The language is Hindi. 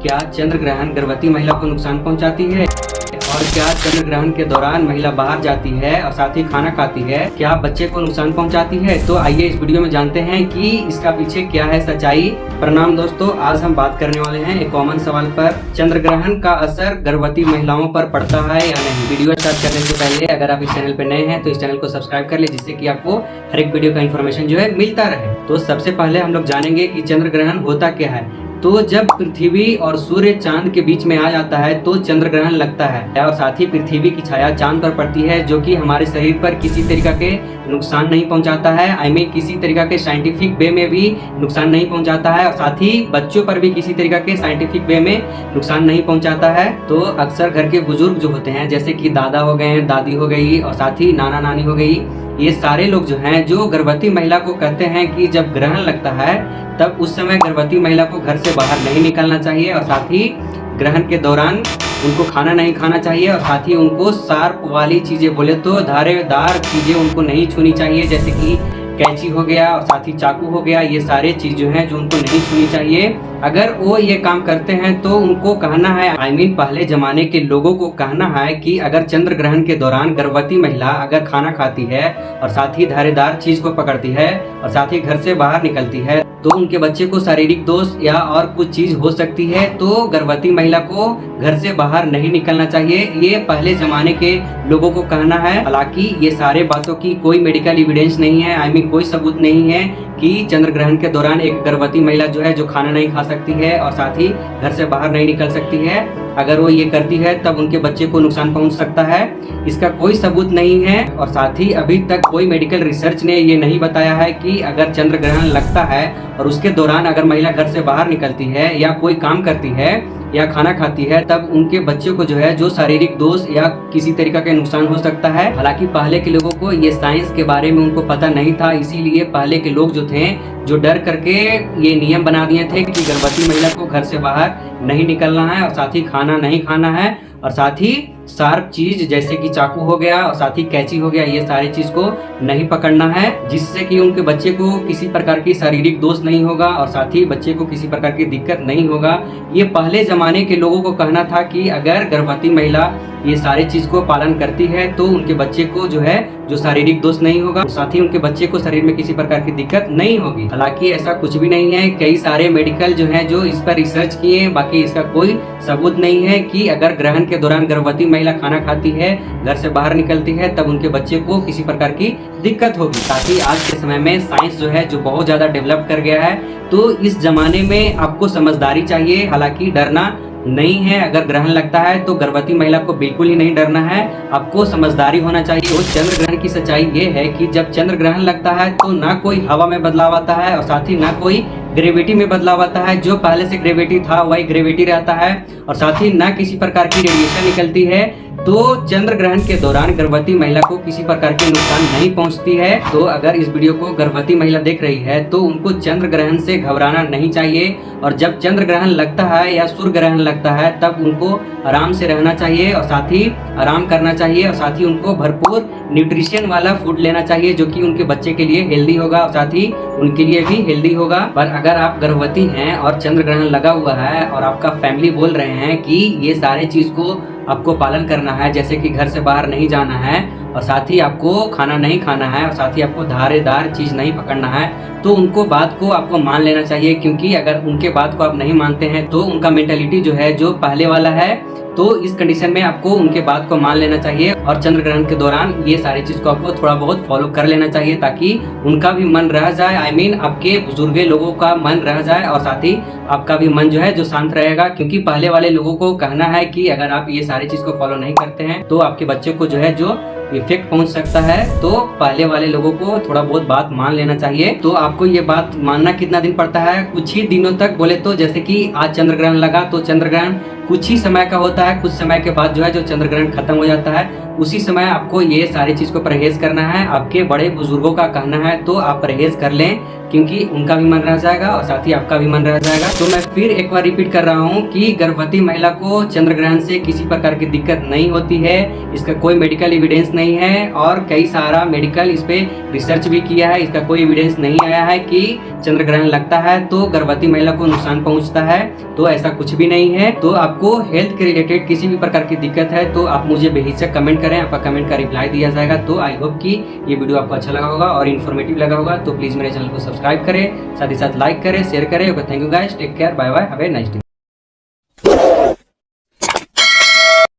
क्या चंद्र ग्रहण गर्भवती महिला को नुकसान पहुंचाती है? और क्या चंद्र ग्रहण के दौरान महिला बाहर जाती है और साथ ही खाना खाती है, क्या बच्चे को नुकसान पहुंचाती है? तो आइए इस वीडियो में जानते हैं कि इसका पीछे क्या है सच्चाई। प्रणाम दोस्तों, आज हम बात करने वाले हैं एक कॉमन सवाल पर, चंद्र ग्रहण का असर गर्भवती महिलाओं पर पड़ता है या नहीं। वीडियो स्टार्ट करने से पहले अगर आप इस चैनल पर नए हैं तो इस चैनल को सब्सक्राइब कर ले, जिससे कि आपको हर एक वीडियो का इन्फॉर्मेशन जो है मिलता रहे। तो सबसे पहले हम लोग जानेंगे कि चंद्र ग्रहण होता क्या है। तो जब पृथ्वी और सूर्य चांद के बीच में आ जाता है तो चंद्र ग्रहण लगता है और साथ ही पृथ्वी की छाया चांद पर पड़ती है, जो कि हमारे शरीर पर किसी तरीका के नुकसान नहीं पहुंचाता है। किसी तरीका के साइंटिफिक वे में भी नुकसान नहीं पहुंचाता है और साथ ही बच्चों पर भी किसी तरीका के साइंटिफिक वे में नुकसान नहीं पहुंचाता है। तो अक्सर घर के बुजुर्ग जो होते हैं, जैसे कि दादा हो गए, दादी हो गई और साथ ही नाना नानी हो गई, ये सारे लोग जो हैं जो गर्भवती महिला को कहते हैं कि जब ग्रहण लगता है तब उस समय गर्भवती महिला को घर से बाहर नहीं निकलना चाहिए और साथ ही ग्रहण के दौरान उनको खाना नहीं खाना चाहिए और साथ ही उनको शार्प वाली चीजें, बोले तो धारेदार चीजें उनको नहीं छूनी चाहिए, जैसे कि कैंची हो गया और साथ ही चाकू हो गया। ये सारे चीज जो हैं जो उनको नहीं छूनी चाहिए। अगर वो ये काम करते हैं तो उनको कहना है, पहले जमाने के लोगों को कहना है कि अगर चंद्र ग्रहण के दौरान गर्भवती महिला अगर खाना खाती है और साथ ही धारेदार चीज को पकड़ती है और साथ ही घर से बाहर निकलती है तो उनके बच्चे को शारीरिक दोष या और कुछ चीज हो सकती है। तो गर्भवती महिला को घर से बाहर नहीं निकलना चाहिए, ये पहले जमाने के लोगों को कहना है। हालांकि ये सारे बातों की कोई मेडिकल एविडेंस नहीं है, कोई सबूत नहीं है कि चंद्र ग्रहण के दौरान एक गर्भवती महिला जो है जो खाना नहीं खा सकती है और साथ ही घर से बाहर नहीं निकल सकती है। अगर वो ये करती है तब उनके बच्चे को नुकसान पहुंच सकता है, इसका कोई सबूत नहीं है। और साथ ही अभी तक कोई मेडिकल रिसर्च ने ये नहीं बताया है कि अगर चंद्र ग्रहण लगता है और उसके दौरान अगर महिला घर से बाहर निकलती है या कोई काम करती है या खाना खाती है तब उनके बच्चे को जो है जो शारीरिक दोष या किसी तरीका का नुकसान हो सकता है। हालांकि पहले के लोगों को ये साइंस के बारे में उनको पता नहीं था, इसीलिए पहले के लोग जो थे जो डर करके ये नियम बना दिए थे कि गर्भवती महिला को घर से बाहर नहीं निकलना है और साथ ही खाना नहीं खाना है और साथ ही शार्प चीज जैसे कि चाकू हो गया और साथ ही कैंची हो गया, ये सारी चीज को नहीं पकड़ना है, जिससे कि उनके बच्चे को किसी प्रकार की शारीरिक दोष नहीं होगा और साथ ही बच्चे को किसी प्रकार की दिक्कत नहीं होगा। ये पहले जमाने के लोगों को कहना था कि अगर गर्भवती महिला ये सारे चीज को पालन करती है तो उनके बच्चे को जो है जो शारीरिक दोष नहीं होगा, साथ ही उनके बच्चे को शरीर में किसी प्रकार की दिक्कत नहीं होगी। हालांकि ऐसा कुछ भी नहीं है, कई सारे मेडिकल जो है जो इस पर रिसर्च किए, बाकी इसका कोई सबूत नहीं है कि अगर ग्रहण के दौरान गर्भवती महिला खाना खाती है, घर से बाहर निकलती है, तब उनके बच्चे को किसी प्रकार की दिक्कत होगी। साथ ही आज के समय में साइंस जो है जो बहुत ज्यादा डेवलप कर गया है, तो इस जमाने में आपको समझदारी चाहिए, हालांकि डरना नहीं है। अगर ग्रहण लगता है तो गर्भवती महिला को बिल्कुल ही नहीं डरना है, आपको समझदारी होना चाहिए। तो चंद्र ग्रहण की सच्चाई ये है कि जब चंद्र ग्रहण लगता है तो ना कोई हवा में बदलाव आता है और साथ ही ना कोई ग्रेविटी में बदलाव आता है, जो पहले से ग्रेविटी था वही ग्रेविटी रहता है और साथ ही ना किसी प्रकार की रेडिएशन निकलती है। तो चंद्र ग्रहण के दौरान गर्भवती महिला को किसी प्रकार के नुकसान नहीं पहुंचती है। तो अगर इस वीडियो को गर्भवती महिला देख रही है तो उनको चंद्र ग्रहण से घबराना नहीं चाहिए और जब चंद्र ग्रहण लगता है या सूर्य ग्रहण लगता है तब उनको आराम से रहना चाहिए और साथ ही आराम करना चाहिए और साथ ही उनको भरपूर न्यूट्रिशन वाला फूड लेना चाहिए, जो कि उनके बच्चे के लिए हेल्दी होगा और साथ ही उनके लिए भी हेल्दी होगा। पर अगर आप गर्भवती हैं और चंद्र ग्रहण लगा हुआ है और आपका फैमिली बोल रहे हैं कि ये सारे चीज को आपको पालन करना है, जैसे कि घर से बाहर नहीं जाना है और साथ ही आपको खाना नहीं खाना है और साथ ही आपको धारेदार चीज नहीं पकड़ना है, तो उनको बात को आपको मान लेना चाहिए। क्योंकि अगर उनके बात को आप नहीं मानते हैं तो उनका मेंटालिटी जो है जो पहले वाला है, तो इस कंडीशन में आपको उनके बात को मान लेना चाहिए और चंद्र ग्रहण के दौरान ये सारी चीज को आपको थोड़ा बहुत फॉलो कर लेना चाहिए, ताकि उनका भी मन रह जाए, आपके बुजुर्ग लोगों का मन रह जाए और साथ ही आपका भी मन जो है जो शांत रहेगा। क्योंकि पहले वाले लोगों को कहना है कि अगर आप ये सारी चीज को फॉलो नहीं करते हैं तो आपके बच्चे को जो है जो इफेक्ट पहुंच सकता है। तो पहले वाले लोगों को थोड़ा बहुत बात मान लेना चाहिए। तो आपको ये बात मानना कितना दिन पड़ता है, कुछ ही दिनों तक, बोले तो जैसे कि आज चंद्र ग्रहण लगा तो चंद्र ग्रहण कुछ ही समय का होता है, कुछ समय के बाद जो है जो चंद्र ग्रहण खत्म हो जाता है, उसी समय आपको ये सारी चीज को परहेज करना है। आपके बड़े बुजुर्गों का कहना है तो आप परहेज कर लें, क्योंकि उनका भी मन रह जाएगा और साथ ही आपका भी मन रह जाएगा। तो मैं फिर एक बार रिपीट कर रहा हूँ कि गर्भवती महिला को चंद्र ग्रहण से किसी प्रकार की दिक्कत नहीं होती है, इसका कोई मेडिकल एविडेंस नहीं है और कई सारा मेडिकल इस पे रिसर्च भी किया है, इसका कोई एविडेंस नहीं आया है कि चंद्र ग्रहण लगता है तो गर्भवती महिला को नुकसान पहुंचता है। तो ऐसा कुछ भी नहीं है। तो आपको हेल्थ के रिलेटेड किसी भी प्रकार की दिक्कत है तो आप मुझे बेहिचक कमेंट करें, आपका कमेंट का रिप्लाई दिया जाएगा। तो आई होप कि ये वीडियो आपको अच्छा लगा होगा और इन्फॉर्मेटिव लगा होगा। तो प्लीज मेरे चैनल को सब्सक्राइब करें, साथ ही साथ लाइक करें, शेयर करें। Thank you guys, take care, bye bye, have a nice day.